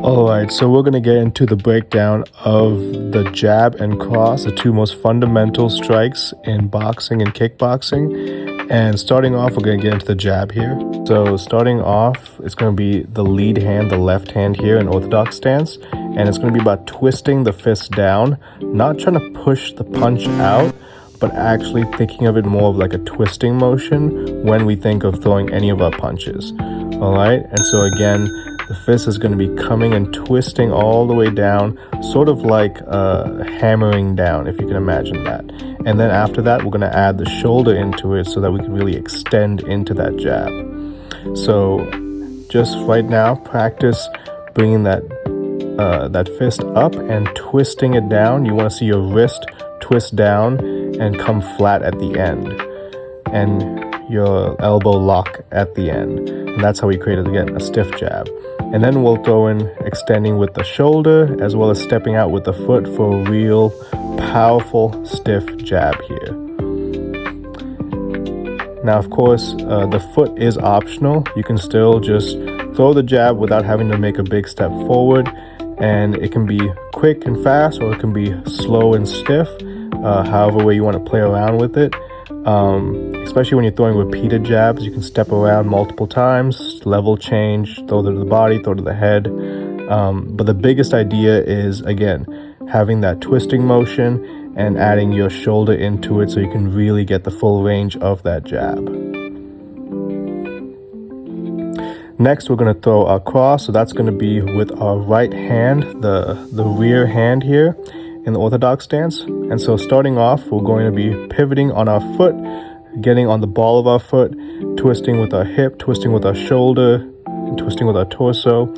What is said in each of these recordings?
Alright, so we're going to get into the breakdown of the jab and cross, the two most fundamental strikes in boxing and kickboxing. And starting off, we're going to get into the jab here. So starting off, it's going to be the lead hand, the left hand here in orthodox stance. And it's going to be about twisting the fist down, not trying to push the punch out, but actually thinking of it more of like a twisting motion when we think of throwing any of our punches. Alright, and so again, the fist is going to be coming and twisting all the way down, sort of like hammering down, if you can imagine that. And then after that, we're going to add the shoulder into it so that we can really extend into that jab. So just right now, practice bringing that fist up and twisting it down. You want to see your wrist twist down and come flat at the end, and your elbow lock at the end. And that's how we created, again, a stiff jab. And then we'll throw in extending with the shoulder as well as stepping out with the foot for a real powerful stiff jab here. Now, of course, the foot is optional. You can still just throw the jab without having to make a big step forward. And it can be quick and fast, or it can be slow and stiff, however way you want to play around with it. Especially when you're throwing repeated jabs, you can step around multiple times, level change, throw to the body, throw to the head. But the biggest idea is, again, having that twisting motion and adding your shoulder into it so you can really get the full range of that jab. Next, we're going to throw our cross. So that's going to be with our right hand, the rear hand here in the orthodox stance. And so starting off, we're going to be pivoting on our foot, getting on the ball of our foot, twisting with our hip, twisting with our shoulder, and twisting with our torso.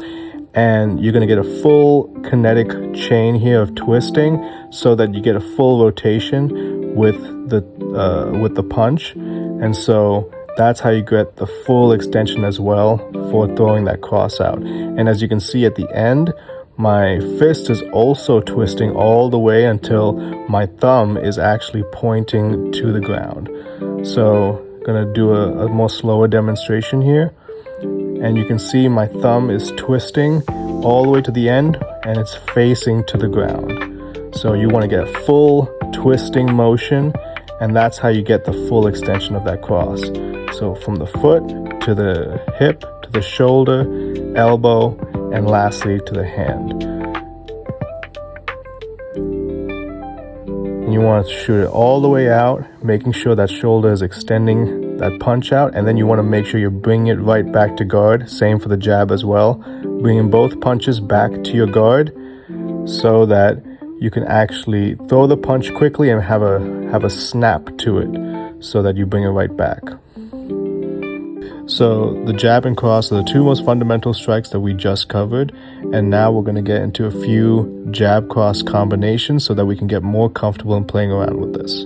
And you're going to get a full kinetic chain here of twisting so that you get a full rotation with the punch. And so that's how you get the full extension as well for throwing that cross out. And as you can see at the end, my fist is also twisting all the way until my thumb is actually pointing to the ground. So I'm gonna do a more slower demonstration here. And you can see my thumb is twisting all the way to the end and it's facing to the ground. So you wanna get a full twisting motion, and that's how you get the full extension of that cross. So from the foot to the hip, to the shoulder, elbow, and lastly to the hand. And you want to shoot it all the way out, making sure that shoulder is extending that punch out, and then you want to make sure you're bringing it right back to guard. Same for the jab as well. Bringing both punches back to your guard so that you can actually throw the punch quickly and have a snap to it so that you bring it right back. So the jab and cross are the two most fundamental strikes that we just covered, and now we're going to get into a few jab cross combinations so that we can get more comfortable in playing around with this.